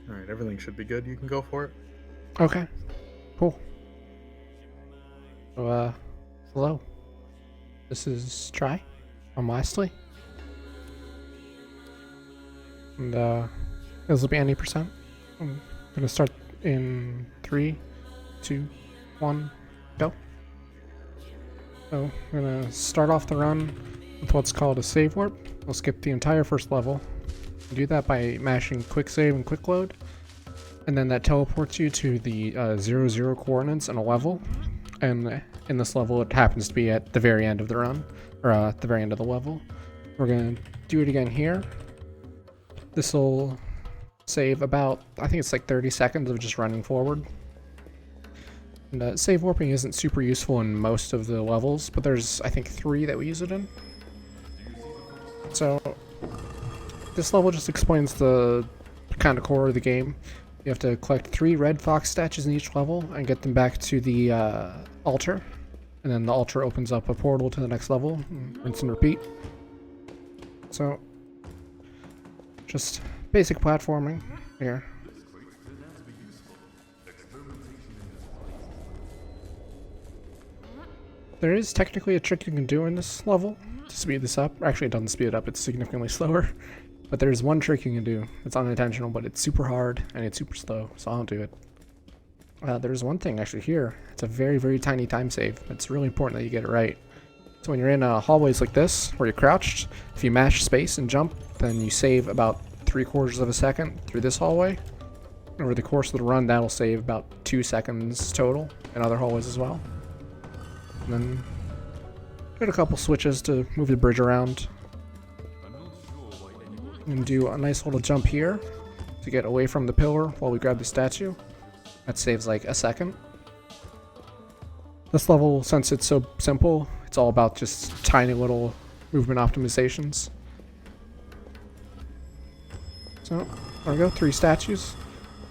Alright, everything should be good. You can go for it. Okay, cool. So, hello. This is Try. I'm Lastlie. And, this will be any percent. I'm gonna start in 3, 2, 1, go. So, I'm gonna start off the run with what's called a save warp. We'll skip the entire first level. Do that by mashing quick save and quick load. And then that teleports you to the 0, 0 coordinates in a level. And in this level, it happens to be at the very end of the run, or at the very end of the level. We're going to do it again here. This will save about, I think it's like 30 seconds of just running forward. And save warping isn't super useful in most of the levels, but there's, I think, 3 that we use it in. So, this level just explains the kind of core of the game. You have to collect 3 red fox statues in each level and get them back to the altar. And then the altar opens up a portal to the next level. Rinse and repeat. So, just basic platforming here. There is technically a trick you can do in this level to speed this up. Actually, it doesn't speed it up, it's significantly slower. But there's one trick you can do. It's unintentional, but it's super hard and it's super slow, so I don't do it. There's one thing actually here. It's a very, very tiny time save. It's really important that you get it right. So when you're in hallways like this, where you're crouched, if you mash space and jump, then you save about 3/4 of a second through this hallway. And over the course of the run, that'll save about 2 seconds total in other hallways as well. And then get a couple switches to move the bridge around. And do a nice little jump here to get away from the pillar while we grab the statue. That saves like a second. This level, since it's so simple, it's all about just tiny little movement optimizations. So, there we go, 3 statues.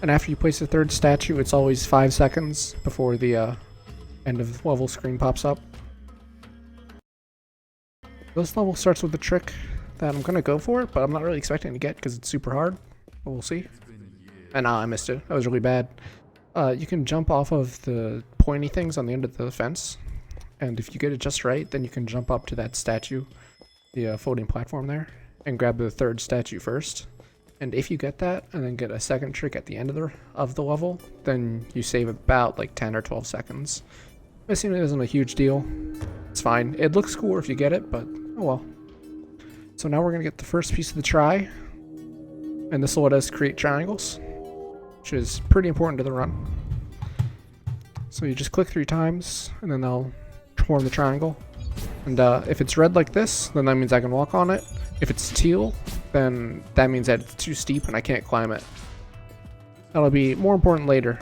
And after you place the 3rd statue, it's always 5 seconds before the end of the level screen pops up. This level starts with a trick that I'm gonna go for it, but I'm not really expecting to get because it's super hard. But we'll see. And I missed it. That was really bad. You can jump off of the pointy things on the end of the fence, and if you get it just right, then you can jump up to that statue, the floating platform there, and grab the 3rd statue first. And if you get that, and then get a second trick at the end of the level, then you save about like 10 or 12 seconds. Missing it isn't a huge deal. It's fine. It looks cooler if you get it, but oh well. So now we're going to get the first piece of the try, and this will let us create triangles, which is pretty important to the run. So you just click 3 times, and then they'll form the triangle. And if it's red like this, then that means I can walk on it. If it's teal, then that means that it's too steep and I can't climb it. That'll be more important later,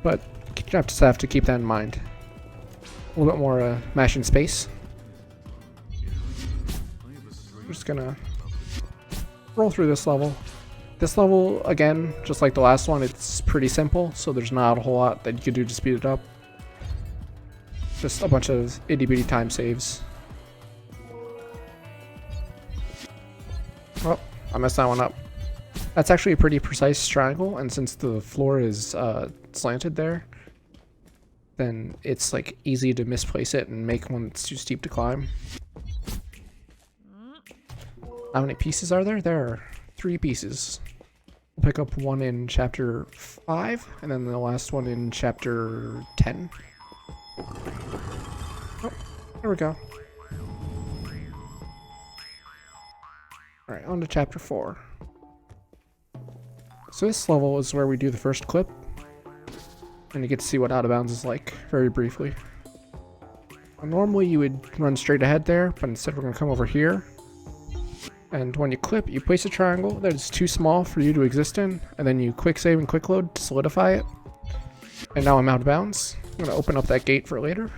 but you just have to keep that in mind. A little bit more mashing space. I'm just gonna roll through this level. This level, again, just like the last one, it's pretty simple, so there's not a whole lot that you can do to speed it up. Just a bunch of itty-bitty time saves. Oh, I messed that one up. That's actually a pretty precise triangle, and since the floor is slanted there, then it's like easy to misplace it and make one that's too steep to climb. How many pieces are there? There are 3 pieces. We'll pick up one in chapter 5, and then the last one in chapter 10. Oh, there we go. Alright, on to chapter 4. So this level is where we do the first clip, and you get to see what out of bounds is like, very briefly. Normally you would run straight ahead there, but instead we're going to come over here. And when you clip, you place a triangle that is too small for you to exist in, and then you quick save and quick load to solidify it. And now I'm out of bounds. I'm going to open up that gate for later.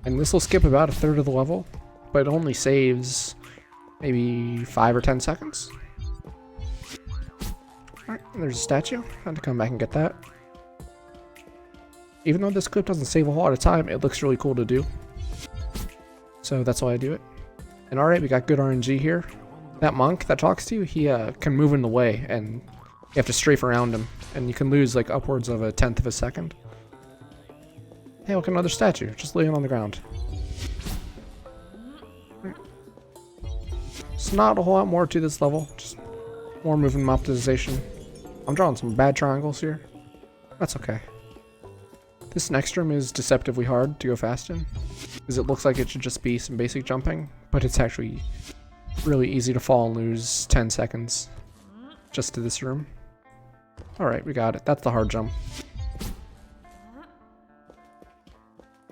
And this will skip about 1/3 of the level, but it only saves maybe 5 or 10 seconds. Alright, there's a statue. I have to come back and get that. Even though this clip doesn't save a lot of time, it looks really cool to do. So that's why I do it. And alright, we got good RNG here. That monk that talks to you, he can move in the way, and You have to strafe around him, and you can lose like upwards of 1/10 of a second. Hey, look, another statue, just laying on the ground. It's not a whole lot more to this level, just more movement optimization. I'm drawing some bad triangles here. That's okay. This next room is deceptively hard to go fast in, because it looks like it should just be some basic jumping, but it's actually really easy to fall and lose 10 seconds just to this room. Alright, we got it. That's the hard jump.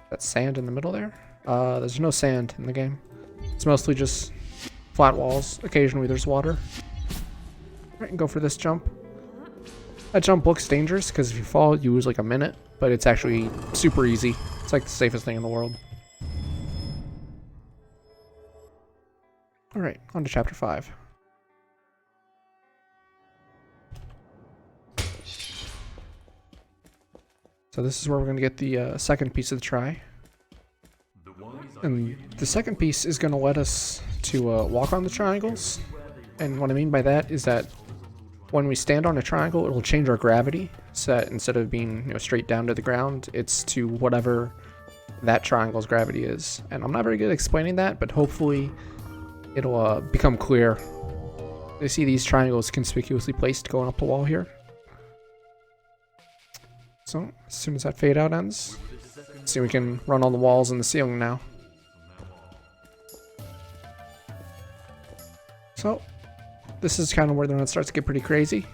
That sand in the middle there? There's no sand in the game. It's mostly just flat walls. Occasionally there's water. Alright, and go for this jump. That jump looks dangerous because if you fall, you lose like a minute, but it's actually super easy. It's like the safest thing in the world. Alright, on to chapter 5. So this is where we're going to get the second piece of the try. And the second piece is going to let us to walk on the triangles. And what I mean by that is that when we stand on a triangle, it'll change our gravity. So that instead of being straight down to the ground, it's to whatever that triangle's gravity is. And I'm not very good at explaining that, but hopefully it'll become clear. You see these triangles conspicuously placed going up the wall here. So, as soon as that fade out ends, see we can run on the walls and the ceiling now. So, this is kind of where the run starts to get pretty crazy.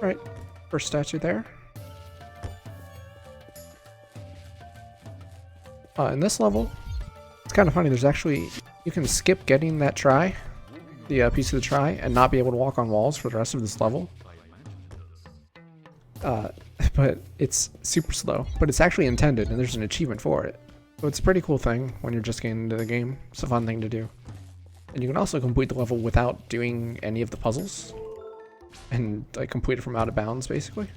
Right, first statue there. In this level, it's kind of funny, there's actually, you can skip getting that try, the piece of the try, and not be able to walk on walls for the rest of this level. But it's super slow, but it's actually intended, and there's an achievement for it. So it's a pretty cool thing when you're just getting into the game. It's a fun thing to do. And you can also complete the level without doing any of the puzzles. And like complete it from out of bounds, basically.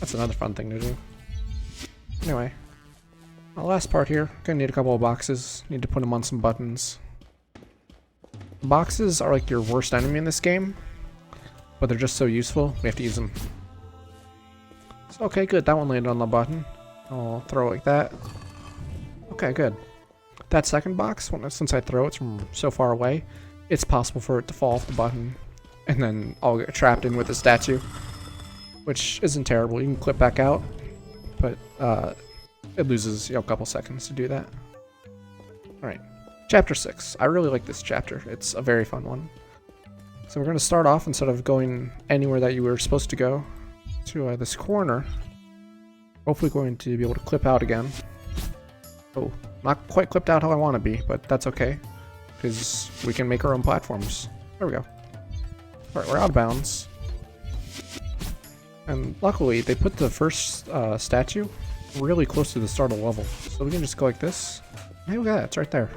That's another fun thing to do. Anyway, the last part here, gonna need a couple of boxes. Need to put them on some buttons. Boxes are like your worst enemy in this game, but they're just so useful, we have to use them. So, okay, good, that one landed on the button. I'll throw it like that. Okay, good. That second box, since I throw it from so far away, it's possible for it to fall off the button, and then I'll get trapped in with the statue, which isn't terrible. You can clip back out, but it loses a couple seconds to do that. Alright, chapter 6. I really like this chapter. It's a very fun one. So we're going to start off, instead of going anywhere that you were supposed to go, to this corner. Hopefully going to be able to clip out again. Oh, not quite clipped out how I want to be, but that's okay, because we can make our own platforms. There we go. Alright, we're out of bounds. And luckily, they put the first statue really close to the start of the level. So we can just go like this. Hey, look at that, it's right there.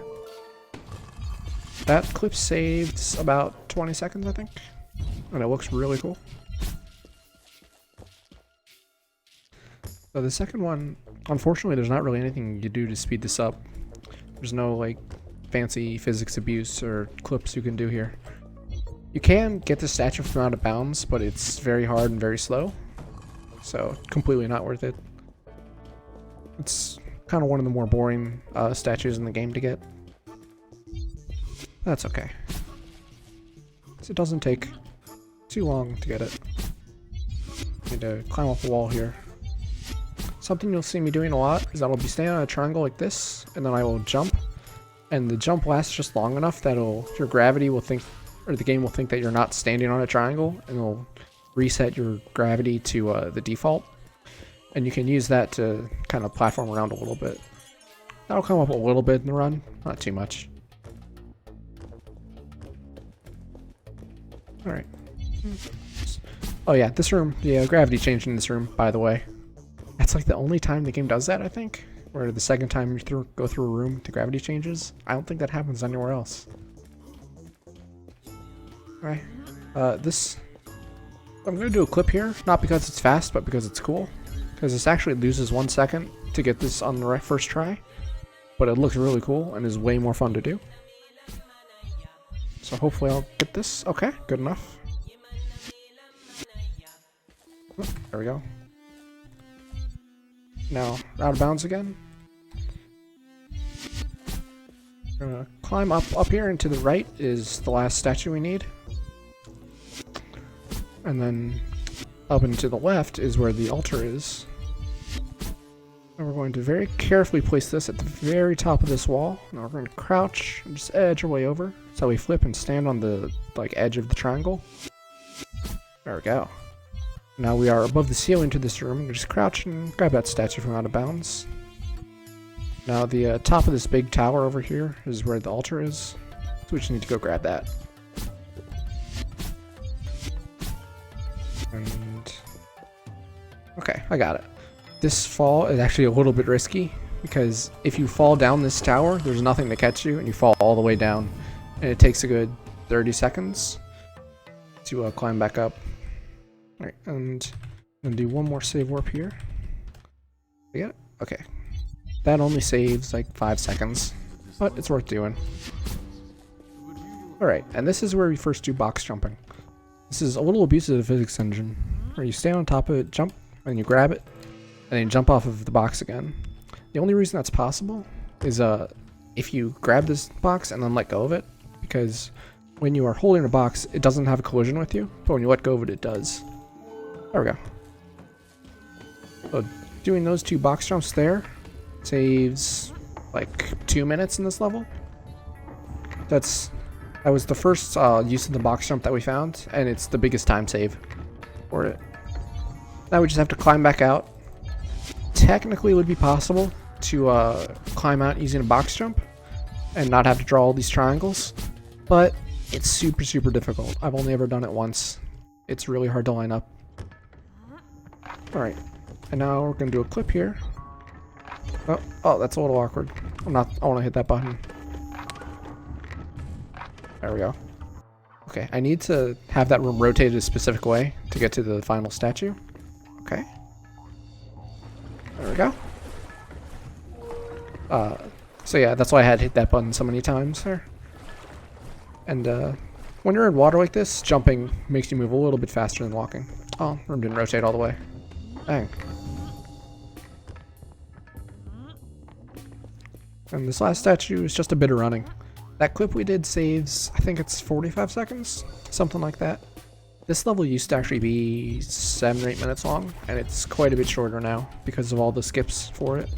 That clip saved about 20 seconds, I think. And it looks really cool. So the second one, unfortunately, there's not really anything you do to speed this up. There's no like fancy physics abuse or clips you can do here. You can get the statue from out of bounds, but it's very hard and very slow. So completely not worth it. It's kind of one of the more boring statues in the game to get. That's okay. So it doesn't take too long to get it. Need to climb up the wall here. Something you'll see me doing a lot is I'll be standing on a triangle like this, and then I will jump, and the jump lasts just long enough that your gravity will think, or the game will think that you're not standing on a triangle, and it'll reset your gravity to the default, and you can use that to kind of platform around a little bit. That'll come up a little bit in the run, not too much. Alright. Oh yeah, this room, yeah, gravity changed in this room, by the way. That's like the only time the game does that, I think. Where the second time you go through a room, the gravity changes. I don't think that happens anywhere else. Alright. I'm going to do a clip here, not because it's fast, but because it's cool. Because this actually loses 1 second to get this on the first try. But it looks really cool and is way more fun to do. So hopefully I'll get this. Okay, good enough. There we go. Now, out of bounds again. Climb up here, and to the right is the last statue we need. And then up and to the left is where the altar is. And we're going to very carefully place this at the very top of this wall. Now we're going to crouch and just edge our way over. So we flip and stand on the edge of the triangle. There we go. Now we are above the ceiling to this room. We just crouch and grab that statue from out of bounds. Now the top of this big tower over here is where the altar is. So we just need to go grab that. And okay, I got it. This fall is actually a little bit risky because if you fall down this tower, there's nothing to catch you and you fall all the way down. And it takes a good 30 seconds to climb back up. Alright, and I'm going to do one more save warp here. You got it? Okay. That only saves like 5 seconds, but it's worth doing. Alright, and this is where we first do box jumping. This is a little abusive of the physics engine, where you stand on top of it, jump, and you grab it, and then you jump off of the box again. The only reason that's possible is if you grab this box and then let go of it, because when you are holding a box, it doesn't have a collision with you, but when you let go of it, it does. There we go. So doing those 2 box jumps there saves like 2 minutes in this level. That was the first use of the box jump that we found, and it's the biggest time save for it. Now we just have to climb back out. Technically it would be possible to climb out using a box jump and not have to draw all these triangles, but it's super, super difficult. I've only ever done it once. It's really hard to line up. Alright, and now we're going to do a clip here. Oh, that's a little awkward. I want to hit that button. There we go. Okay, I need to have that room rotated a specific way to get to the final statue. Okay. There we go. So yeah, that's why I had to hit that button so many times there. And when you're in water like this, jumping makes you move a little bit faster than walking. Oh, room didn't rotate all the way. Dang. And this last statue is just a bit of running. That clip we did saves, I think it's 45 seconds, something like that. This level used to actually be 7 or 8 minutes long, and it's quite a bit shorter now because of all the skips for it.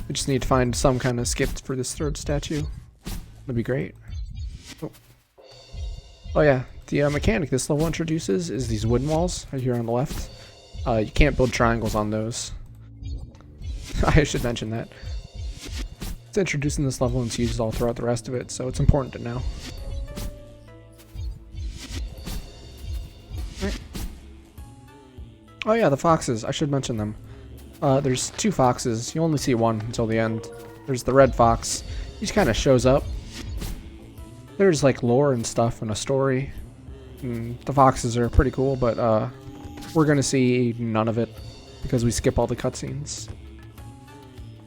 We just need to find some kind of skips for this 3rd statue. That'd be great. Oh yeah, the mechanic this level introduces is these wooden walls right here on the left. You can't build triangles on those. I should mention that. It's introduced in this level and it's used all throughout the rest of it, so it's important to know. Right. Oh yeah, the foxes. I should mention them. There's 2 foxes. You only see one until the end. There's the red fox. He just kind of shows up. There's like lore and stuff and a story. And the foxes are pretty cool, but we're gonna see none of it because we skip all the cutscenes.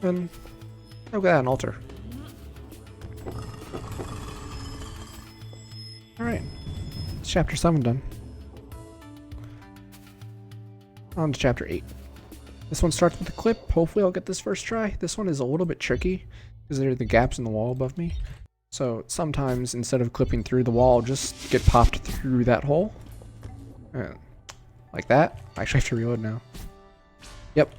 And look at that, an altar. Alright. It's chapter 7 done. On to chapter 8. This one starts with a clip. Hopefully I'll get this first try. This one is a little bit tricky because there are the gaps in the wall above me. So sometimes instead of clipping through the wall, I'll just get popped through that hole. Like that. I actually have to reload now. Yep.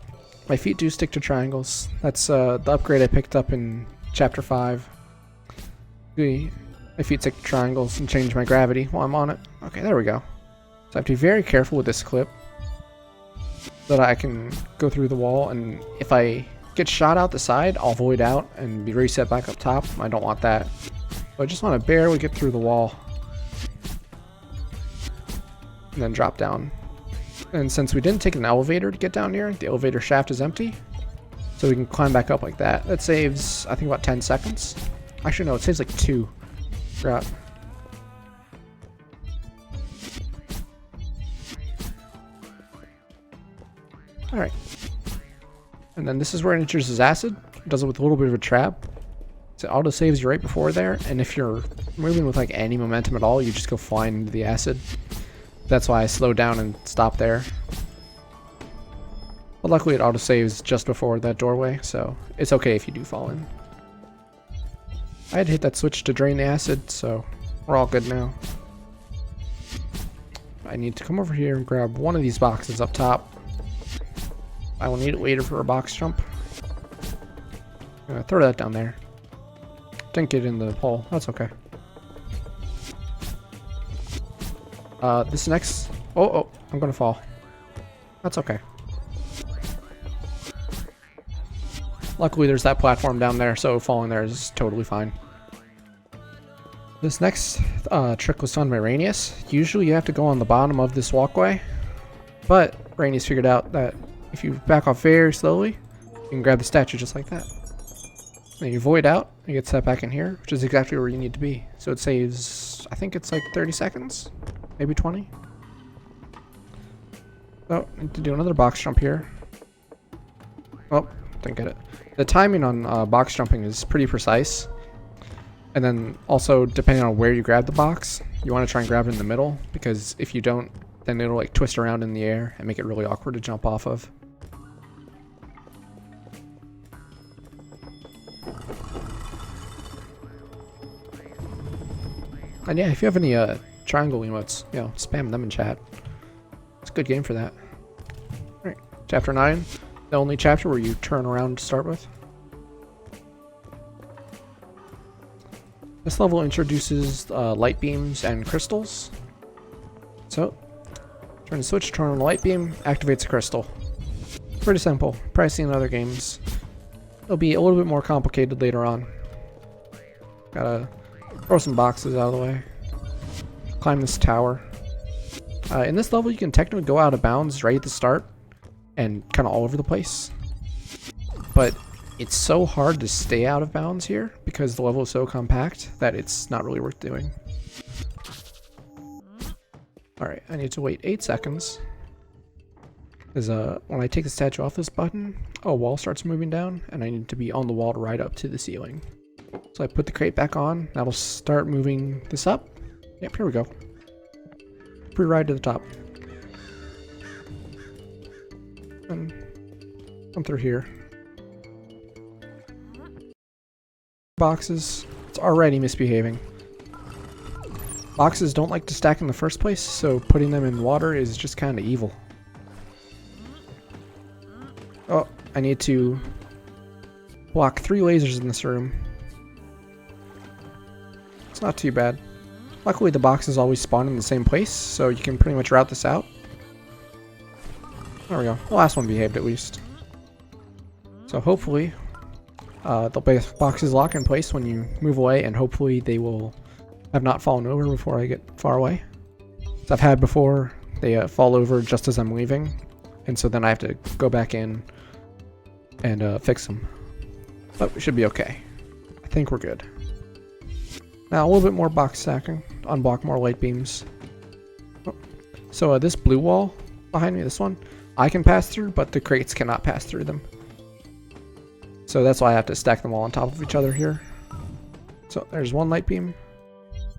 My feet do stick to triangles. That's the upgrade I picked up in chapter 5. My feet stick to triangles and change my gravity while I'm on it. Okay, there we go. So I have to be very careful with this clip so that I can go through the wall, and if I get shot out the side, I'll void out and be reset back up top. I don't want that. So I just want to barely get through the wall and then drop down. And since we didn't take an elevator to get down here, the elevator shaft is empty. So we can climb back up like that. That saves, I think, about 10 seconds. Actually, no, it saves like 2. Forgot. Alright. And then this is where it enters his acid. It does it with a little bit of a trap. So it auto saves you right before there, and if you're moving with like any momentum at all, you just go flying into the acid. That's why I slowed down and stopped there. But luckily it autosaves just before that doorway, so it's okay if you do fall in. I had to hit that switch to drain the acid, so we're all good now. I need to come over here and grab one of these boxes up top. I will need it later for a box jump. I'm gonna throw that down there. Didn't get in the hole, that's okay. This next... Oh, I'm gonna fall. That's okay. Luckily there's that platform down there, so falling there is totally fine. This next trick was done by Rainius. Usually you have to go on the bottom of this walkway, but Rainius figured out that if you back off very slowly, you can grab the statue just like that. Then you void out, you get set back in here, which is exactly where you need to be. So it saves, I think it's like 30 seconds, maybe 20. Oh, need to do another box jump here. Oh, didn't get it. The timing on box jumping is pretty precise. And then also, depending on where you grab the box, you want to try and grab it in the middle, because if you don't, then it'll like twist around in the air and make it really awkward to jump off of. And yeah, if you have any triangle emotes, you know, spam them in chat. It's a good game for that. Alright, chapter 9. The only chapter where you turn around to start with. This level introduces light beams and crystals. So, turn the switch, turn on the light beam, activates a crystal. Pretty simple. Probably seen in other games. It'll be a little bit more complicated later on. Gotta throw some boxes out of the way. Climb this tower. In this level, you can technically go out of bounds right at the start and kind of all over the place. But it's so hard to stay out of bounds here because the level is so compact that it's not really worth doing. Alright, I need to wait 8 seconds. Because when I take the statue off this button, a wall starts moving down, and I need to be on the wall to ride up to the ceiling. So I put the crate back on, that'll start moving this up. Yep, here we go. Pre-ride to the top. And come through here. Boxes. It's already misbehaving. Boxes don't like to stack in the first place, so putting them in water is just kind of evil. Oh, I need to block 3 lasers in this room. It's not too bad. Luckily the boxes always spawn in the same place, so you can pretty much route this out. There we go. The last one behaved at least. So hopefully the boxes lock in place when you move away, and hopefully they will have not fallen over before I get far away. So I've had before, they fall over just as I'm leaving, and so then I have to go back in and fix them. But we should be okay. I think we're good. Now a little bit more box stacking, unblock more light beams. Oh. So this blue wall behind me, this one, I can pass through, but the crates cannot pass through them. So that's why I have to stack them all on top of each other here. So there's one light beam.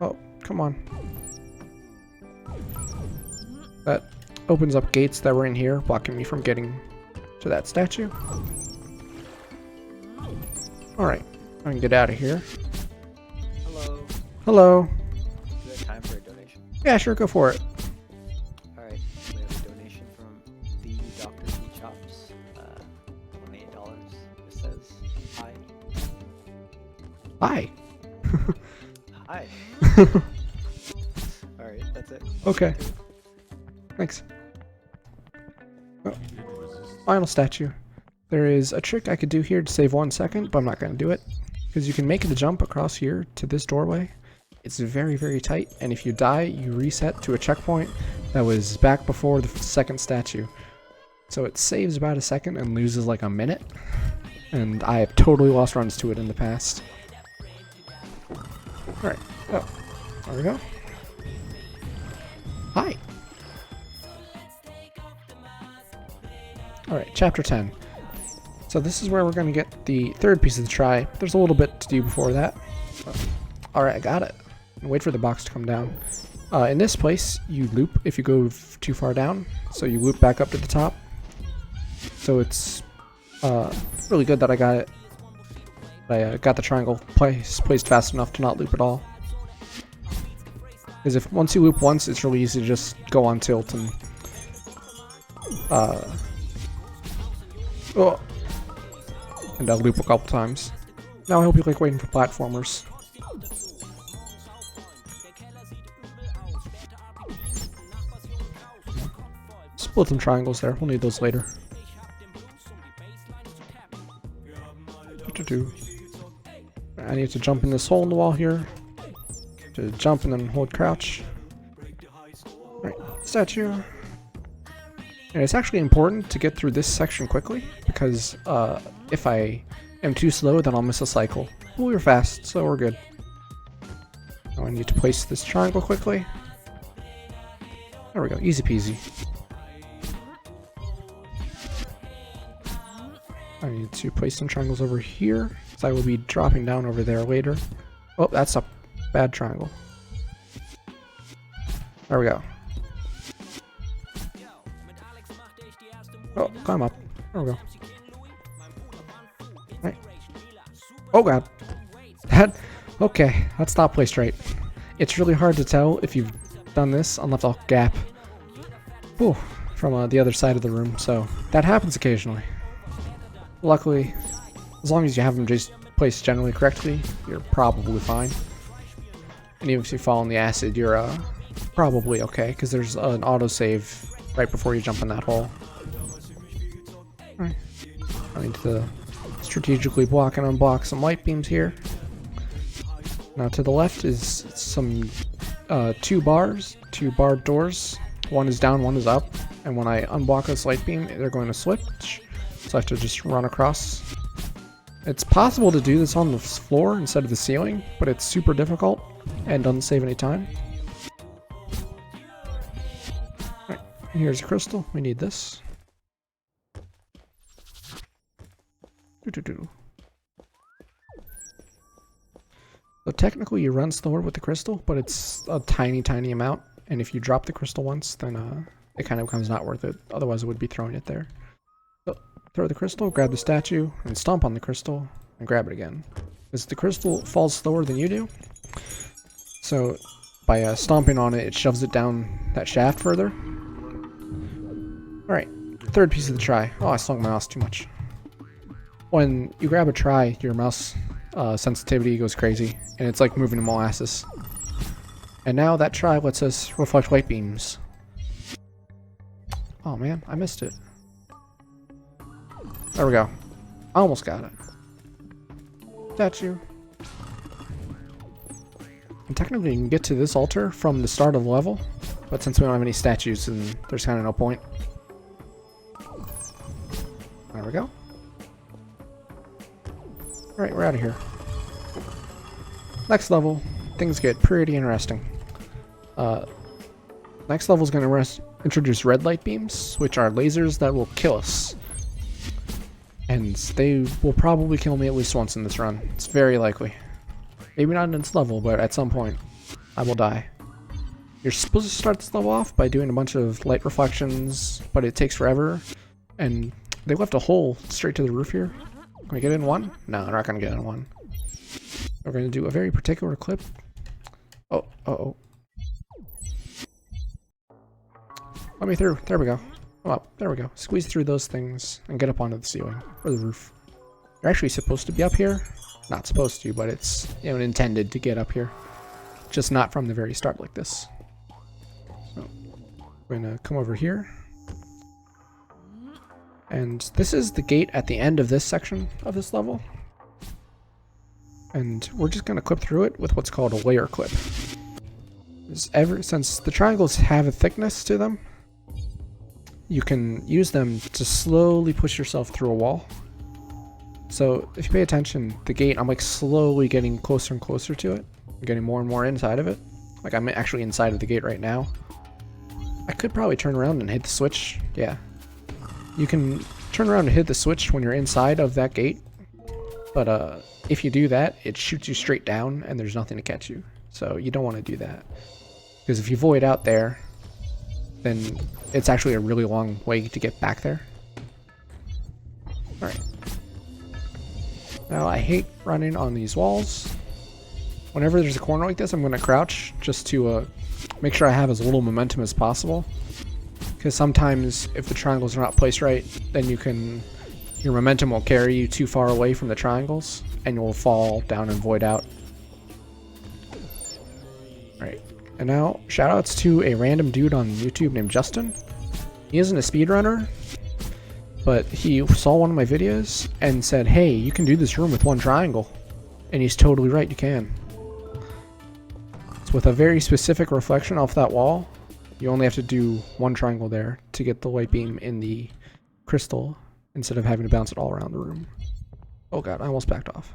Oh, come on. That opens up gates that were in here, blocking me from getting to that statue. Alright, I can get out of here. Hello. Hello. Do you have time for a donation? Yeah, sure, go for it. Alright, we have a donation from the Dr. Meat Shops. $28. It says, hi. Hi. Hi. Alright, that's it. Okay. Thanks. Oh. Final statue. There is a trick I could do here to save 1 second, but I'm not going to do it. Because you can make the jump across here to this doorway. It's very, very tight, and if you die, you reset to a checkpoint that was back before the second statue. So it saves about a second and loses like a minute. And I have totally lost runs to it in the past. Alright, oh, there we go. Hi! Alright, chapter 10. So this is where we're going to get the third piece of the try. There's a little bit to do before that. Alright, I got it. Wait for the box to come down. In this place, you loop if you go too far down, so you loop back up to the top. So it's really good that I got it. I got the triangle placed fast enough to not loop at all. Because if once you loop once, it's really easy to just go on tilt and loop a couple times. Now I hope you like waiting for platformers. Split some triangles there. We'll need those later. I need to jump in this hole in the wall here. To jump and then hold crouch. Right, statue. And it's actually important to get through this section quickly, because if I am too slow, then I'll miss a cycle. Well, we're fast, so we're good. Now I need to place this triangle quickly. There we go, easy peasy. I need to place some triangles over here, so I will be dropping down over there later. Oh, that's a bad triangle. There we go. Oh, climb up. There we go. Right. Oh god. Okay, that's not placed right. It's really hard to tell if you've done this on left alt gap. Ooh, from the other side of the room, so that happens occasionally. Luckily, as long as you have them just placed generally correctly, you're probably fine. And even if you fall in the acid, you're probably okay, because there's an autosave right before you jump in that hole. Alright. I need to strategically block and unblock some light beams here. Now to the left is some two barred doors. One is down, one is up. And when I unblock this light beam, they're going to switch. So I have to just run across. It's possible to do this on the floor instead of the ceiling, but it's super difficult and doesn't save any time. Alright, here's a crystal. We need this. So technically you run slower with the crystal, but it's a tiny amount. And if you drop the crystal once, then it kind of becomes not worth it. Otherwise it would be throwing it there. So throw the crystal, grab the statue, and stomp on the crystal, and grab it again. Because the crystal falls slower than you do. So by stomping on it, it shoves it down that shaft further. Alright, third piece of the try. Oh, I slung my mouse too much. When you grab a try, your mouse sensitivity goes crazy, and it's like moving molasses. And now that try lets us reflect light beams. Oh man, I missed it. There we go. I almost got it. Statue. And technically you can get to this altar from the start of the level, but since we don't have any statues, then there's kind of no point. There we go. Alright, we're out of here. Next level, things get pretty interesting. Next level is going to introduce red light beams, which are lasers that will kill us. And they will probably kill me at least once in this run. It's very likely. Maybe not in this level, but at some point, I will die. You're supposed to start this level off by doing a bunch of light reflections, but it takes forever. And they left a hole straight to the roof here. Can we get in one? No, we're not going to get in one. We're going to do a very particular clip. Oh, uh-oh. Let me through. There we go. Come up. There we go. Squeeze through those things and get up onto the ceiling or the roof. You're actually supposed to be up here. Not supposed to, but it's, you know, intended to get up here. Just not from the very start like this. So we're going to come over here. And this is the gate at the end of this section of this level. And we're just going to clip through it with what's called a layer clip. Since the triangles have a thickness to them, you can use them to slowly push yourself through a wall. So if you pay attention, the gate, I'm like slowly getting closer and closer to it. I'm getting more and more inside of it. Like I'm actually inside of the gate right now. I could probably turn around and hit the switch. Yeah. You can turn around and hit the switch when you're inside of that gate. But if you do that, it shoots you straight down and there's nothing to catch you. So you don't want to do that. Because if you void out there, then it's actually a really long way to get back there. Alright. Now I hate running on these walls. Whenever there's a corner like this, I'm going to crouch just to make sure I have as little momentum as possible. Because sometimes if the triangles are not placed right, then your momentum will carry you too far away from the triangles, and you'll fall down and void out. Alright, and now shoutouts to a random dude on YouTube named Justin. He isn't a speedrunner, but he saw one of my videos and said, hey, you can do this room with one triangle. And he's totally right, you can. It's with a very specific reflection off that wall. You only have to do one triangle there to get the light beam in the crystal instead of having to bounce it all around the room. Oh god, I almost backed off.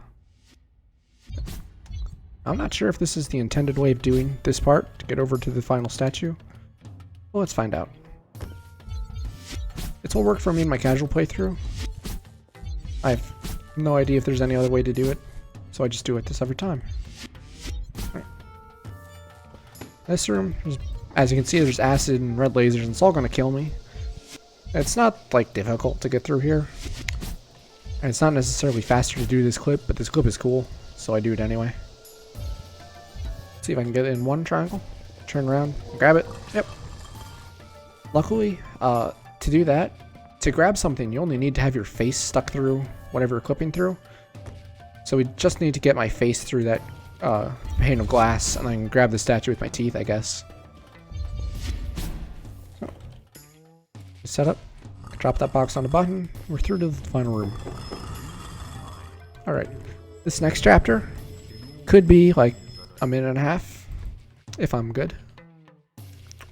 I'm not sure if this is the intended way of doing this part to get over to the final statue. Well, let's find out. It's all worked for me in my casual playthrough. I have no idea if there's any other way to do it, so I just do it this every time. Right. This room, as you can see, there's acid and red lasers, and it's all going to kill me. It's not, like, difficult to get through here. And it's not necessarily faster to do this clip, but this clip is cool, so I do it anyway. See if I can get it in one triangle. Turn around, grab it. Yep. Luckily, to do that, to grab something, you only need to have your face stuck through whatever you're clipping through. So we just need to get my face through that pane of glass, and then grab the statue with my teeth, I guess. So, set up, drop that box on the button, we're through to the final room. Alright, this next chapter could be like a minute and a half, if I'm good.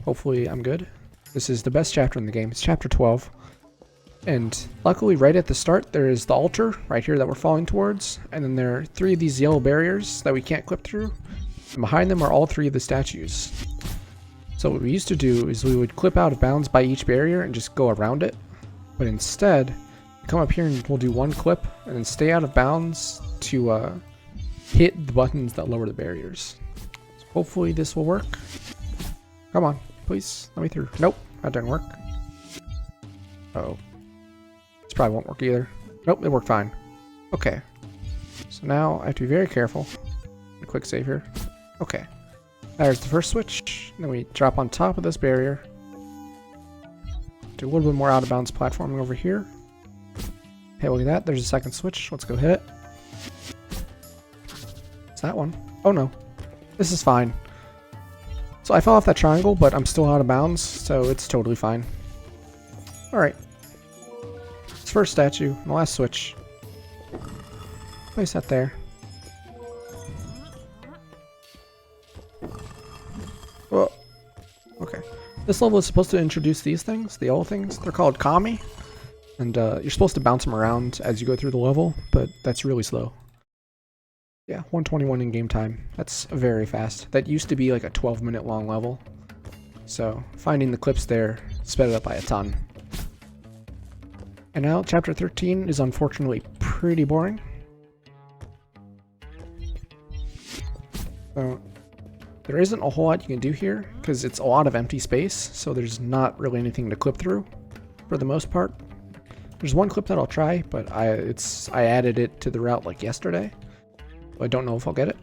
Hopefully I'm good. This is the best chapter in the game. It's chapter 12. And luckily right at the start there is the altar right here that we're falling towards, and then there are 3 of these yellow barriers that we can't clip through, and behind them are all 3 of the statues. So what we used to do is we would clip out of bounds by each barrier and just go around it, but instead come up here and we'll do one clip and then stay out of bounds to hit the buttons that lower the barriers. So hopefully this will work. Come on, please, let me through. Nope, that didn't work. Uh-oh. This probably won't work either. Nope, it worked fine. Okay. So now I have to be very careful. A quick save here. Okay. There's the first switch. Then we drop on top of this barrier. Do a little bit more out of bounds platforming over here. Hey, look at that. There's a second switch. Let's go hit it. It's that one. Oh no. This is fine. So I fell off that triangle, but I'm still out of bounds, so it's totally fine. Alright. First statue, the last switch. Place that there. Oh, okay. This level is supposed to introduce these things, the yellow things. They're called Kami, and you're supposed to bounce them around as you go through the level, but that's really slow. Yeah, 121 in game time. That's very fast. That used to be like a 12-minute long level, so finding the clips there sped it up by a ton. And now, chapter 13 is unfortunately pretty boring. So, there isn't a whole lot you can do here, because it's a lot of empty space, so there's not really anything to clip through, for the most part. There's one clip that I'll try, but I added it to the route like yesterday, so I don't know if I'll get it.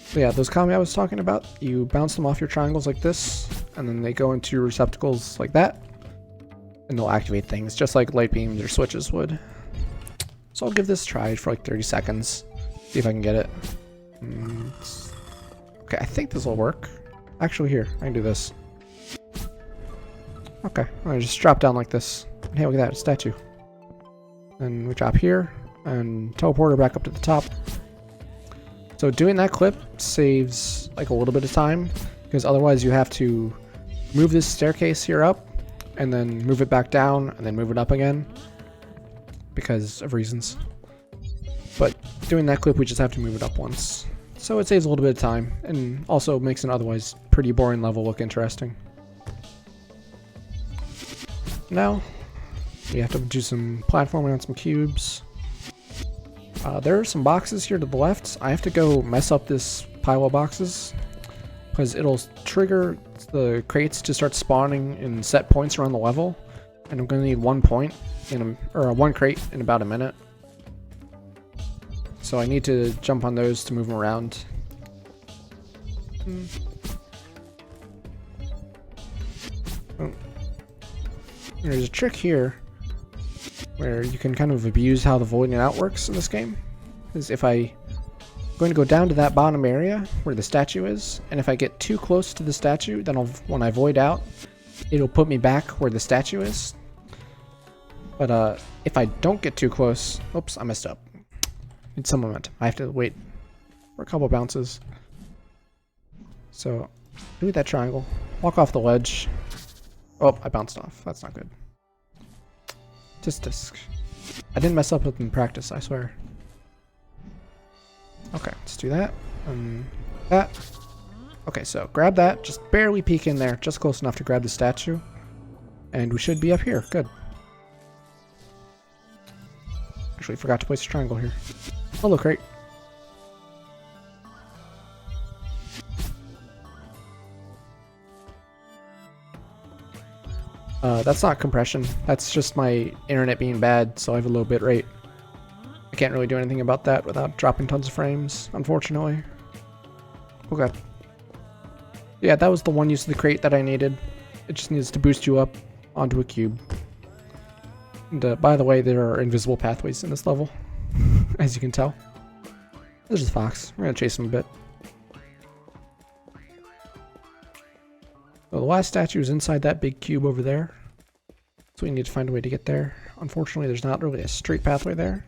So yeah, those Kami I was talking about, you bounce them off your triangles like this, and then they go into receptacles like that, and they'll activate things just like light beams or switches would. So I'll give this a try for like 30 seconds, see if I can get it. Okay, I think this will work. Actually, here, I can do this. Okay, I just drop down like this. And hey, look at that, a statue. And we drop here, and teleport her back up to the top. So doing that clip saves like a little bit of time, because otherwise you have to move this staircase here up, and then move it back down, and then move it up again, because of reasons. But doing that clip, we just have to move it up once. So it saves a little bit of time, and also makes an otherwise pretty boring level look interesting. Now, we have to do some platforming on some cubes. There are some boxes here to the left. I have to go mess up this pile of boxes, because it'll trigger the crates to start spawning in set points around the level, and I'm going to need 1 point or 1 crate in about a minute. So I need to jump on those to move them around. Oh. There's a trick here where you can kind of abuse how the voiding out works in this game. Is if I'm going to go down to that bottom area where the statue is, and if I get too close to the statue, then when I void out, it'll put me back where the statue is. But if I don't get too close, oops, I messed up. Need some momentum. I have to wait for a couple bounces. So, do that triangle. Walk off the ledge. Oh, I bounced off. That's not good. Just disc. I didn't mess up with in practice, I swear. Okay, let's do that. That. Okay, so grab that. Just barely peek in there. Just close enough to grab the statue. And we should be up here. Good. Actually, forgot to place a triangle here. Hello, crate. That's not compression. That's just my internet being bad, so I have a low bit rate. I can't really do anything about that without dropping tons of frames, unfortunately. Okay. Yeah, that was the one use of the crate that I needed. It just needs to boost you up onto a cube. And by the way, there are invisible pathways in this level, as you can tell. There's a fox. We're gonna chase him a bit. So the last statue is inside that big cube over there. So we need to find a way to get there. Unfortunately, there's not really a straight pathway there.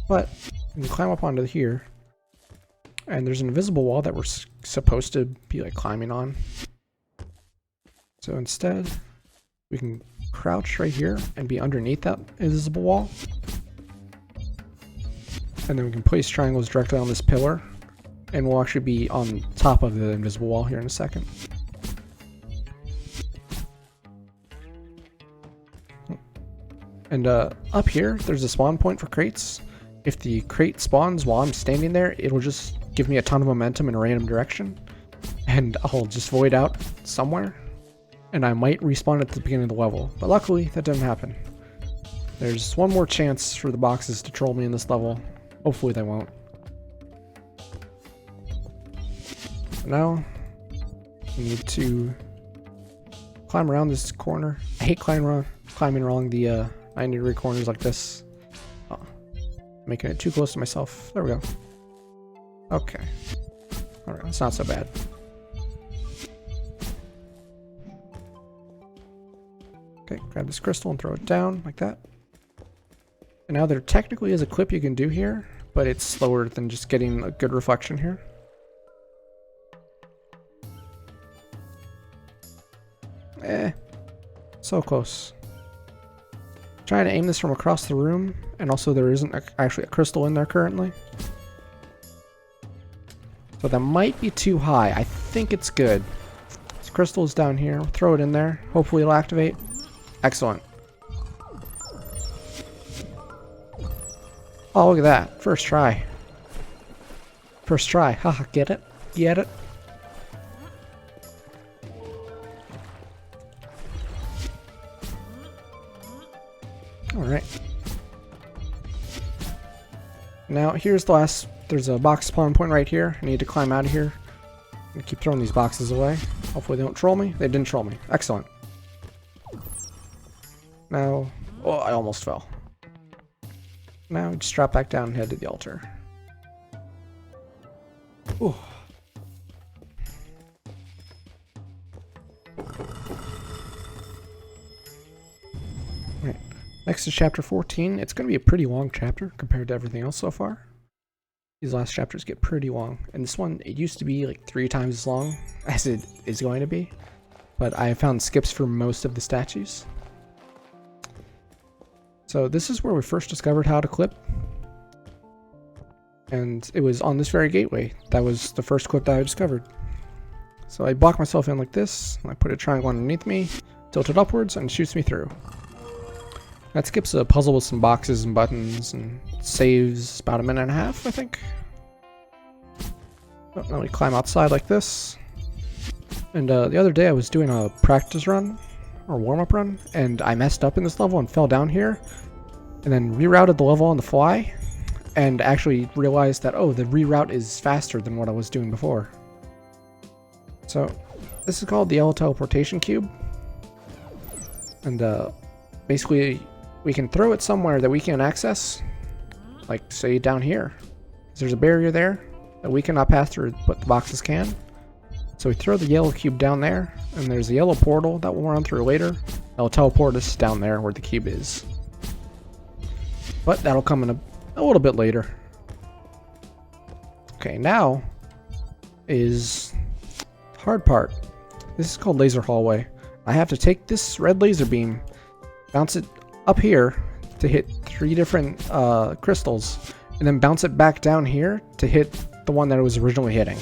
But we can climb up onto here. And there's an invisible wall that we're supposed to be like climbing on. So instead, we can crouch right here and be underneath that invisible wall. And then we can place triangles directly on this pillar. And we'll actually be on top of the invisible wall here in a second. And up here, there's a spawn point for crates. If the crate spawns while I'm standing there, it'll just give me a ton of momentum in a random direction. And I'll just void out somewhere. And I might respawn at the beginning of the level. But luckily, that didn't happen. There's one more chance for the boxes to troll me in this level. Hopefully they won't. Now, we need to climb around this corner. I hate climbing along the 90-degree corners like this. Oh, making it too close to myself. There we go. Okay. Alright, that's not so bad. Okay, grab this crystal and throw it down like that. And now there technically is a clip you can do here, but it's slower than just getting a good reflection here. So close. Trying to aim this from across the room, and also there isn't actually a crystal in there currently. So that might be too high. I think it's good. This crystal is down here. We'll throw it in there. Hopefully it'll activate. Excellent. Oh, look at that. First try. First try. Haha, get it? Get it? Alright. Now, here's the last... There's a box spawn point right here. I need to climb out of here. I'm gonna keep throwing these boxes away. Hopefully they don't troll me. They didn't troll me. Excellent. Now... Oh, I almost fell. Now, just drop back down and head to the altar. Ooh. Right. Next is chapter 14. It's going to be a pretty long chapter compared to everything else so far. These last chapters get pretty long. And this one, it used to be like 3 times as long as it is going to be. But I have found skips for most of the statues. So this is where we first discovered how to clip. And it was on this very gateway. That was the first clip that I discovered. So I block myself in like this, and I put a triangle underneath me, tilt it upwards, and it shoots me through. That skips a puzzle with some boxes and buttons, and saves about 1.5 minutes, I think. Oh, now we climb outside like this. And the other day I was doing a practice run, or warm-up run, and I messed up in this level and fell down here. And then rerouted the level on the fly, and actually realized that, oh, the reroute is faster than what I was doing before. So, this is called the yellow teleportation cube. And basically, we can throw it somewhere that we can access, like say down here. There's a barrier there that we cannot pass through, but the boxes can. So we throw the yellow cube down there, and there's a yellow portal that we'll run through later. That'll teleport us down there where the cube is. But that'll come in a little bit later. Okay, now is the hard part. This is called laser hallway. I have to take this red laser beam, bounce it up here to hit 3 different crystals, and then bounce it back down here to hit the one that it was originally hitting.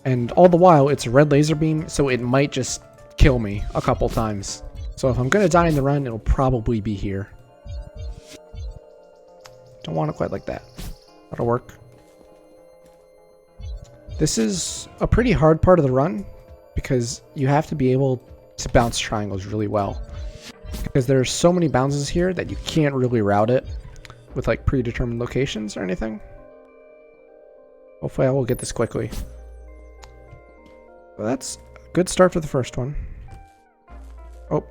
And all the while, it's a red laser beam, so it might just kill me a couple times. So if I'm gonna die in the run, it'll probably be here. Don't want it quite like that. That'll work. This is a pretty hard part of the run, because you have to be able to bounce triangles really well. Because there's so many bounces here that you can't really route it with like predetermined locations or anything. Hopefully I will get this quickly. Well, that's a good start for the first one. Oh.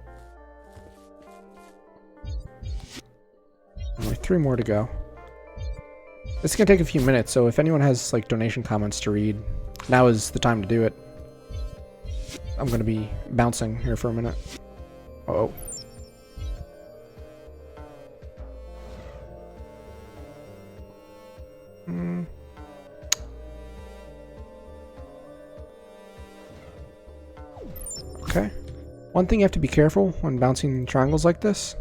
Only 3 more to go. This is going to take a few minutes, so if anyone has like donation comments to read, now is the time to do it. I'm going to be bouncing here for a minute. Uh-oh. Okay. One thing you have to be careful when bouncing triangles like this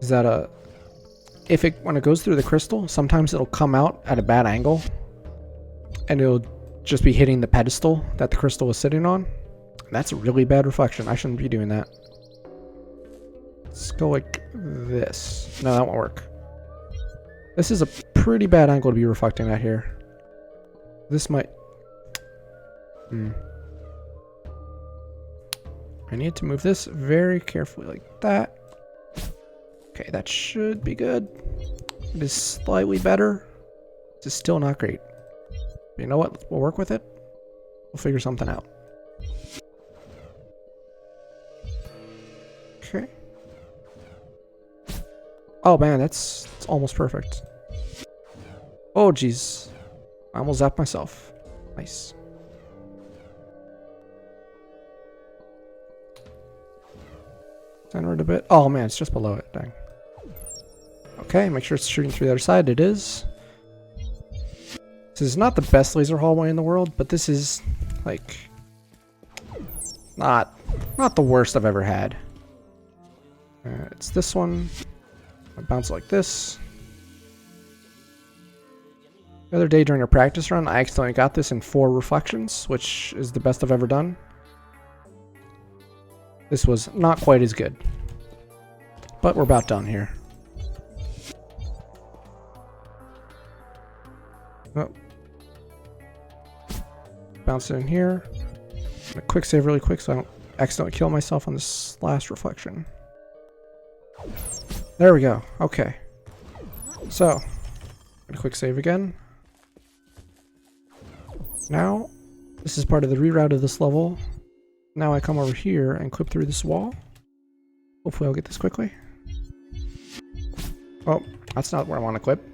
is that when it goes through the crystal, sometimes it'll come out at a bad angle, and it'll just be hitting the pedestal that the crystal is sitting on. That's a really bad reflection. I shouldn't be doing that. Let's go like this. No, that won't work. This is a pretty bad angle to be reflecting at here. This might... I need to move this very carefully like that. Okay, that should be good. It is slightly better. This is still not great. But you know what? We'll work with it. We'll figure something out. Okay. Oh man, that's almost perfect. Oh jeez. I almost zapped myself. Nice. Center it a bit. Oh man, it's just below it. Dang. Okay, make sure it's shooting through the other side. It is. This is not the best laser hallway in the world, but this is like not the worst I've ever had. It's this one. I bounce like this. The other day during a practice run, I accidentally got this in 4 reflections, which is the best I've ever done. This was not quite as good. But we're about done here. Oh. Bounce it in here. A quick save really quick so I don't accidentally kill myself on this last reflection. There we go. Okay. So, a quick save again. Now, this is part of the reroute of this level. Now I come over here and clip through this wall. Hopefully I'll get this quickly. Oh, that's not where I want to clip.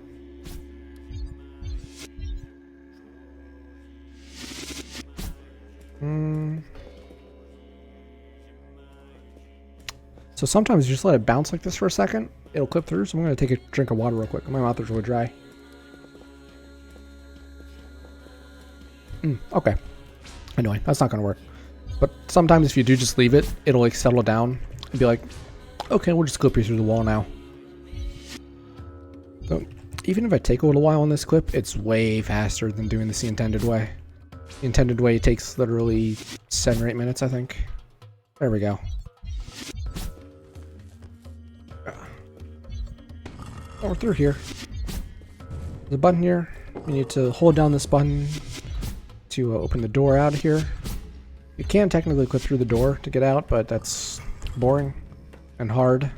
So sometimes you just let it bounce like this for a second. It'll clip through, so I'm going to take a drink of water real quick. My mouth is really dry. Okay. Anyway, that's not going to work. But sometimes if you do just leave it, it'll like settle down and be like, okay, we'll just clip you through the wall now. So even if I take a little while on this clip, it's way faster than doing this the intended way. The intended way takes literally 7 or 8 minutes, I think. There we go. Oh, we're through here. There's a button here. You need to hold down this button to open the door out of here. You can technically clip through the door to get out, but that's boring and hard.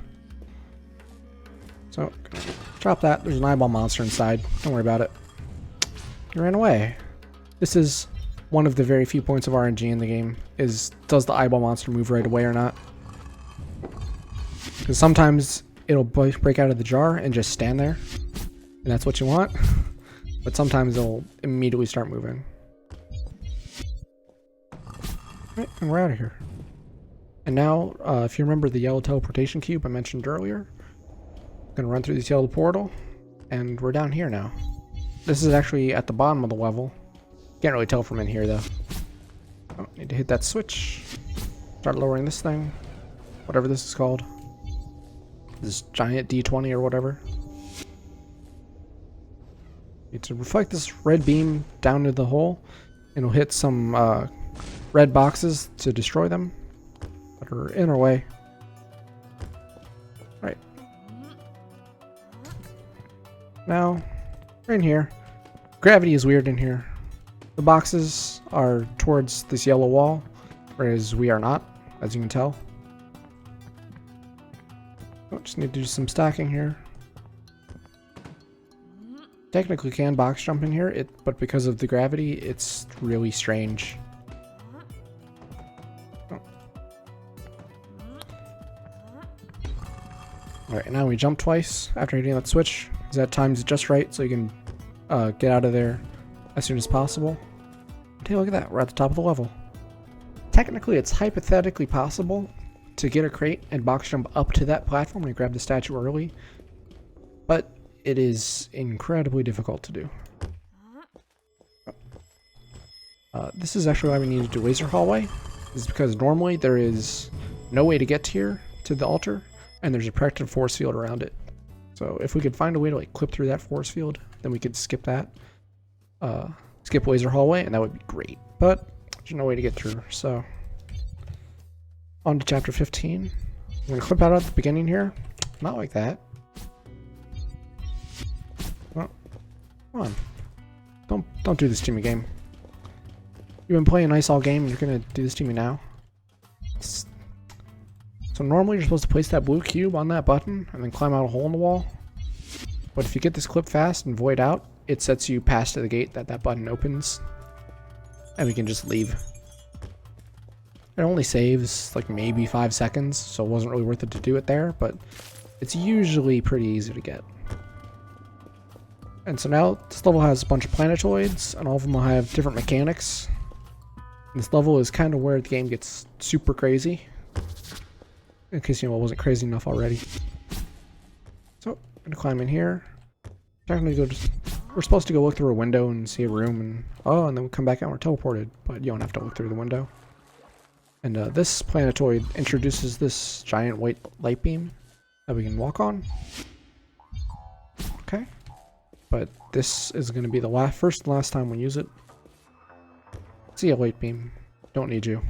So, drop that. There's an eyeball monster inside. Don't worry about it. You ran away. This is one of the very few points of RNG in the game, is does the eyeball monster move right away or not? Because sometimes it'll break out of the jar and just stand there, and that's what you want. But sometimes it'll immediately start moving. Right, and we're out of here. And now, if you remember the yellow teleportation cube I mentioned earlier, I'm gonna run through this yellow portal, and we're down here now. This is actually at the bottom of the level. Can't really tell from in here though. Oh, need to hit that switch. Start lowering this thing. Whatever this is called. This giant D20 or whatever. Need to reflect this red beam down to the hole, and it'll hit some red boxes to destroy them that are in our way. Right. Now, we're in here. Gravity is weird in here. The boxes are towards this yellow wall, whereas we are not, as you can tell. Oh, just need to do some stacking here. Technically can box jump in here, but because of the gravity, it's really strange. Oh. Alright, now we jump twice after hitting that switch, because that times it just right so you can get out of there as soon as possible. Hey, look at that, we're at the top of the level. Technically, it's hypothetically possible to get a crate and box jump up to that platform and grab the statue early, but it is incredibly difficult to do. This is actually why we need to do laser hallway. This is because normally there is no way to get here to the altar, and there's a protective force field around it. So if we could find a way to like clip through that force field, then we could skip that. Skip laser hallway, and that would be great. But there's no way to get through, so on to chapter 15. I'm gonna clip out at the beginning here. Not like that. Well, come on. Don't do this to me, game. You've been playing nice all game, and you're gonna do this to me now. So normally you're supposed to place that blue cube on that button and then climb out a hole in the wall. But if you get this clip fast and void out, it sets you past the gate that button opens, and we can just leave. It only saves like maybe 5 seconds, so it wasn't really worth it to do it there, but it's usually pretty easy to get. And so now this level has a bunch of planetoids, and all of them will have different mechanics. And this level is kind of where the game gets super crazy, in case you know it wasn't crazy enough already. So I'm gonna climb in here. We're supposed to go look through a window and see a room, and then we come back out and we're teleported, but you don't have to look through the window. And this planetoid introduces this giant white light beam that we can walk on. Okay. But this is going to be the first and last time we use it. See ya, light beam. Don't need you.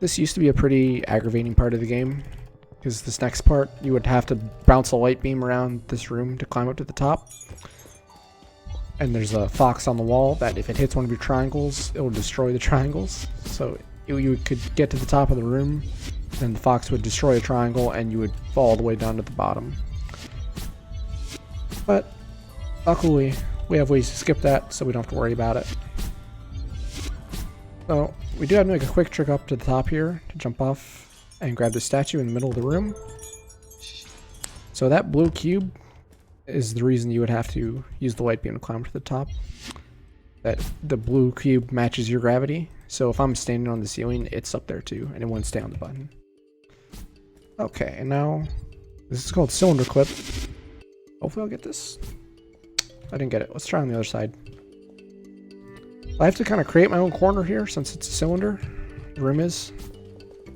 This used to be a pretty aggravating part of the game, because this next part, you would have to bounce a light beam around this room to climb up to the top. And there's a fox on the wall that if it hits one of your triangles, it will destroy the triangles. So you could get to the top of the room, and the fox would destroy a triangle, and you would fall all the way down to the bottom. But luckily, we have ways to skip that, so we don't have to worry about it. So we do have to make a quick trick up to the top here to jump off and grab the statue in the middle of the room. So that blue cube is the reason you would have to use the light beam to climb to the top. That the blue cube matches your gravity, so if I'm standing on the ceiling, it's up there too, and it won't stay on the button. Okay, and now this is called cylinder clip. Hopefully I'll get this. I didn't get it. Let's try on the other side. I have to kind of create my own corner here since it's a cylinder. The room is,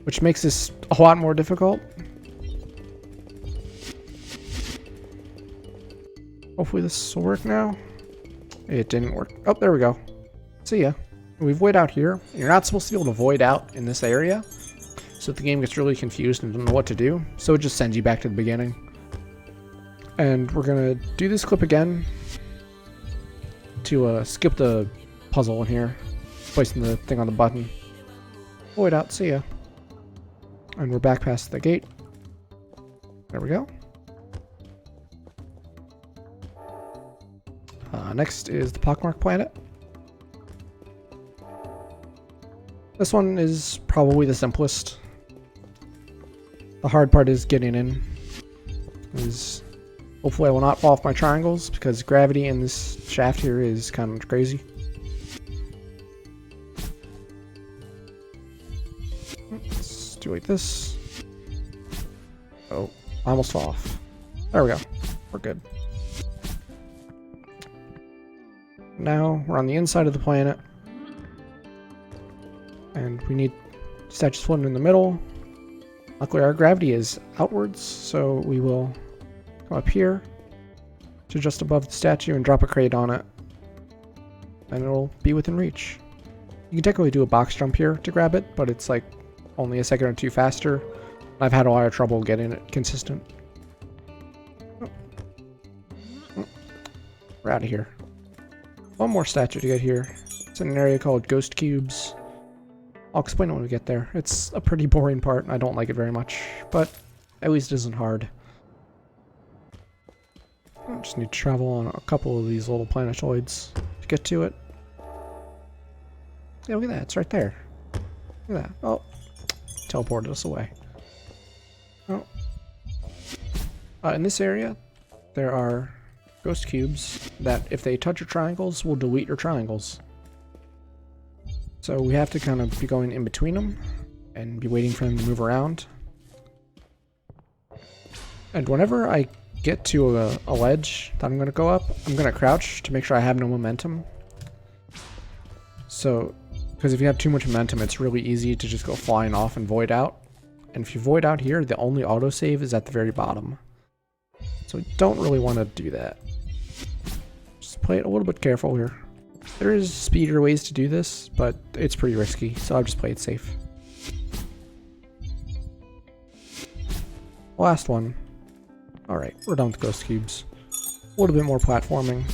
which makes this a lot more difficult. Hopefully this will work now. It didn't work. Oh, there we go. See ya. We've void out here. You're not supposed to be able to void out in this area, so if the game gets really confused and doesn't know what to do, so it just sends you back to the beginning. And we're gonna do this clip again, to skip the puzzle in here, placing the thing on the button. Void out, see ya. And we're back past the gate. There we go. Next is the Pockmark planet. This one is probably the simplest. The hard part is getting in. Hopefully I will not fall off my triangles because gravity in this shaft here is kind of crazy. Let's do like this. Oh, I almost fell off. There we go. We're good. Now we're on the inside of the planet. And we need statues floating in the middle. Luckily our gravity is outwards, so we will come up here to just above the statue and drop a crate on it. And it'll be within reach. You can technically do a box jump here to grab it, but it's like only a second or two faster. I've had a lot of trouble getting it consistent. We're out of here. One more statue to get here. It's in an area called Ghost Cubes. I'll explain it when we get there. It's a pretty boring part, and I don't like it very much, but at least it isn't hard. I just need to travel on a couple of these little planetoids to get to it. Yeah, look at that. It's right there. Look at that. Oh, teleported us away. Oh. In this area, there are ghost cubes that, if they touch your triangles, will delete your triangles. So we have to kind of be going in between them and be waiting for them to move around. And whenever I get to a ledge that I'm going to go up, I'm going to crouch to make sure I have no momentum. So, because if you have too much momentum, it's really easy to just go flying off and void out. And if you void out here, the only autosave is at the very bottom. So we don't really want to do that. Just play it a little bit careful here. There is speedier ways to do this, but it's pretty risky, so I'll just play it safe. Last one. Alright, we're done with ghost cubes. A little bit more platforming.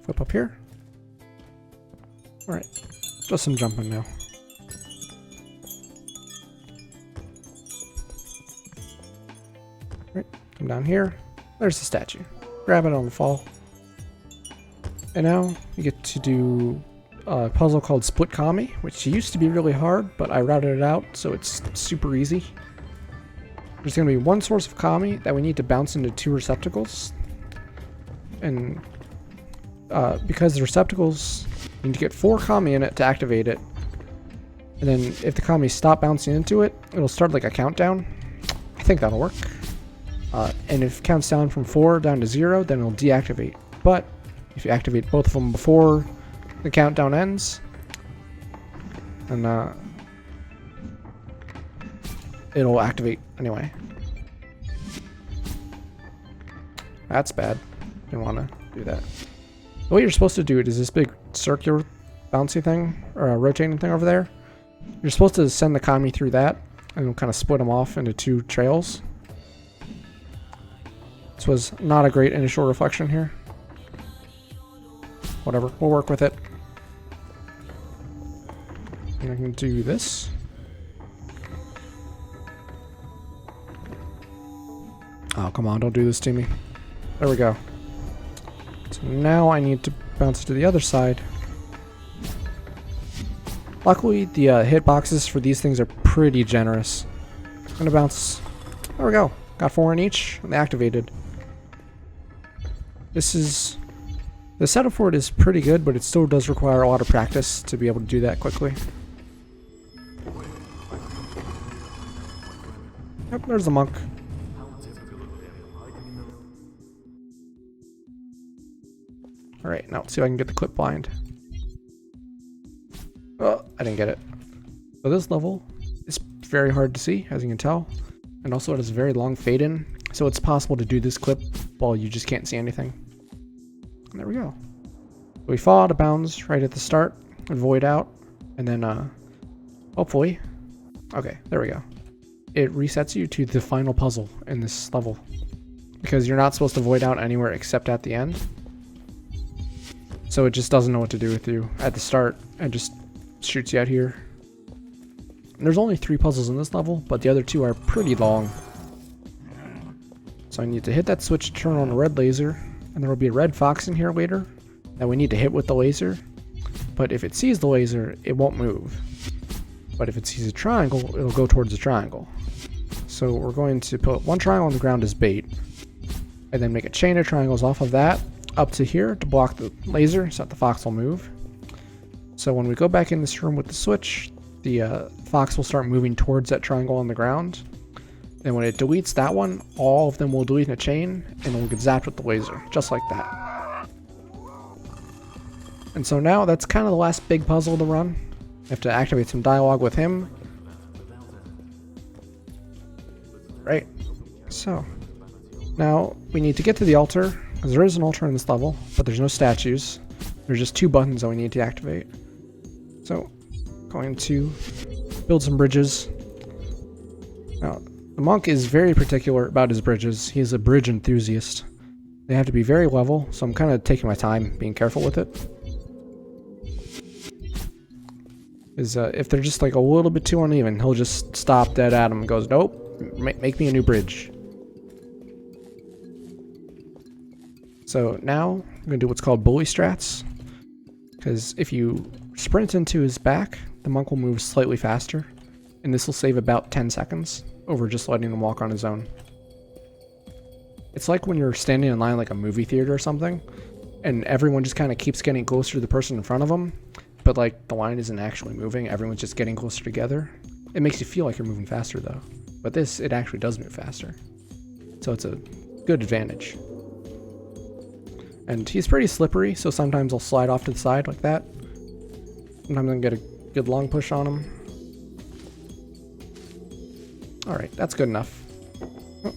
Flip up here. Alright, just some jumping now. Alright, come down here. There's the statue. Grab it on the fall. And now you get to do a puzzle called Split Kami, which used to be really hard, but I routed it out, so it's super easy. There's going to be one source of Kami that we need to bounce into two receptacles. And because the receptacles, you need to get 4 Kami in it to activate it. And then if the Kami stop bouncing into it, it'll start like a countdown. I think that'll work. And if it counts down from 4 down to 0, then it'll deactivate. But if you activate both of them before the countdown ends, and it'll activate anyway. That's bad. Didn't want to do that. The way you're supposed to do it is this big circular bouncy thing, or a rotating thing over there. You're supposed to send the Kami through that, and kind of split them off into 2 trails. This was not a great initial reflection here. Whatever, we'll work with it. And I can do this. Oh, come on, don't do this to me. There we go. So now I need to bounce to the other side. Luckily, the hitboxes for these things are pretty generous. I'm gonna bounce. There we go. Got 4 in each, and they activated. The setup for it is pretty good, but it still does require a lot of practice to be able to do that quickly. Yep, there's the monk. Alright, now let's see if I can get the clip blind. Oh, I didn't get it. So this level is very hard to see, as you can tell. And also it has a very long fade in, so it's possible to do this clip while you just can't see anything. And there we go. We fall out of bounds right at the start and void out, and then hopefully, okay, there we go. it resets you to the final puzzle in this level. Because you're not supposed to void out anywhere except at the end. So it just doesn't know what to do with you at the start and just shoots you out here. And there's only 3 puzzles in this level, but the other 2 are pretty long. So I need to hit that switch to turn on a red laser, and there will be a red fox in here later that we need to hit with the laser. But if it sees the laser, it won't move. But if it sees a triangle, it'll go towards the triangle. So we're going to put 1 triangle on the ground as bait, and then make a chain of triangles off of that up to here to block the laser so that the fox will move. So when we go back in this room with the switch, the fox will start moving towards that triangle on the ground. And when it deletes that one, all of them will delete in a chain, and we'll get zapped with the laser, just like that. And so now that's kind of the last big puzzle to run. You have to activate some dialogue with him. Right. So now we need to get to the altar, because there is an altar in this level, but there's no statues. There's just 2 buttons that we need to activate. So, going to build some bridges. Now, the monk is very particular about his bridges. He is a bridge enthusiast. They have to be very level, so I'm kind of taking my time, being careful with it. If they're just like a little bit too uneven, he'll just stop dead at him and goes, nope, make me a new bridge. So now I'm going to do what's called bully strats, because if you sprint into his back, the monk will move slightly faster, and this will save about 10 seconds over just letting him walk on his own. It's like when you're standing in line like a movie theater or something, and everyone just kind of keeps getting closer to the person in front of them, but like the line isn't actually moving, everyone's just getting closer together. It makes you feel like you're moving faster though, but this, it actually does move faster. So it's a good advantage. And he's pretty slippery, so sometimes I'll slide off to the side like that. Sometimes I can get a good long push on him. Alright, that's good enough. Oh.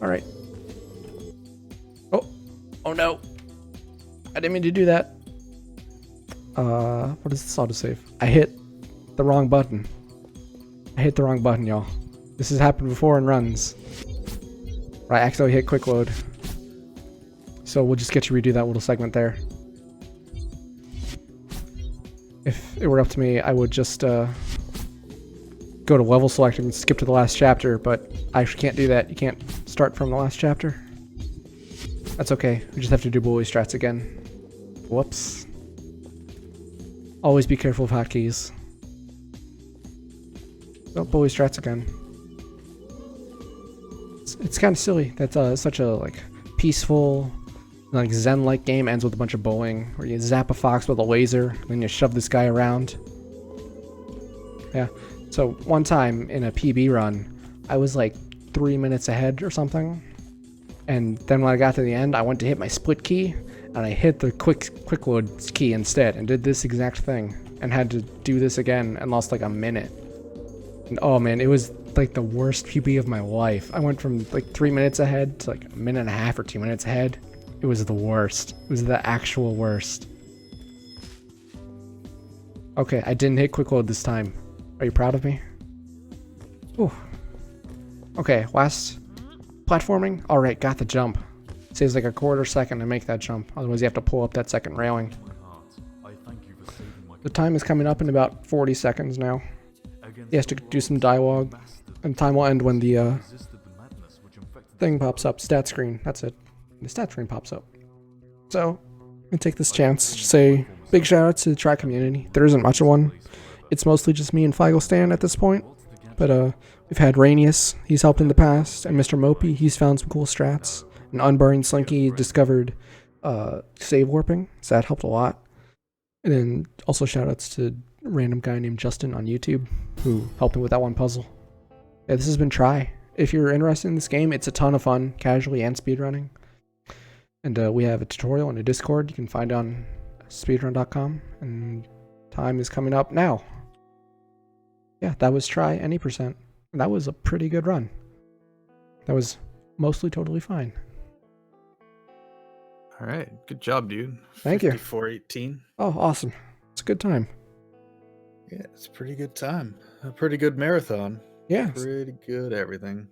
Alright. Oh no! I didn't mean to do that. What is this autosave? I hit the wrong button. I hit the wrong button, y'all. This has happened before in runs. I accidentally hit quick load. So we'll just get to redo that little segment there. If it were up to me, I would just go to level select and skip to the last chapter, but I actually can't do that. You can't start from the last chapter. That's okay. We just have to do bully strats again. Whoops. Always be careful of hotkeys. Oh, bully strats again. It's kind of silly that such a like peaceful, like zen-like game ends with a bunch of bullying, where you zap a fox with a laser, and then you shove this guy around. Yeah. So one time in a PB run, I was like 3 minutes ahead or something, and then when I got to the end, I went to hit my split key, and I hit the quick load key instead, and did this exact thing, and had to do this again, and lost like a minute. And oh man, it was like the worst PB of my life. I went from like 3 minutes ahead to like a minute and a half or 2 minutes ahead. It was the worst. It was the actual worst. Okay, I didn't hit quick load this time. Are you proud of me? Ooh. Okay, last platforming. Alright, got the jump. Saves like a quarter second to make that jump. Otherwise you have to pull up that second railing. The time is coming up in about 40 seconds now. He has to do some dialogue, and time will end when the thing pops up. Stat screen, that's it. The stat screen pops up. So, I'm gonna take this chance to say big shout out to the Try community. There isn't much of one. It's mostly just me and Feigelstan at this point. But we've had Rainius, he's helped in the past, and Mr. Mopey, he's found some cool strats. And Unbarring Slinky discovered save warping, so that helped a lot. And then also shout outs to a random guy named Justin on YouTube who helped me with that one puzzle. Yeah, this has been Try. If you're interested in this game, it's a ton of fun, casually and speedrunning. And we have a tutorial and a Discord you can find on speedrun.com. And time is coming up now. Yeah, that was Try any percent. That was a pretty good run. That was mostly totally fine. All right, good job, dude. Thank you. 54-18. Oh, awesome. It's a good time. Yeah, it's a pretty good time. A pretty good marathon. Yeah, Pretty good everything.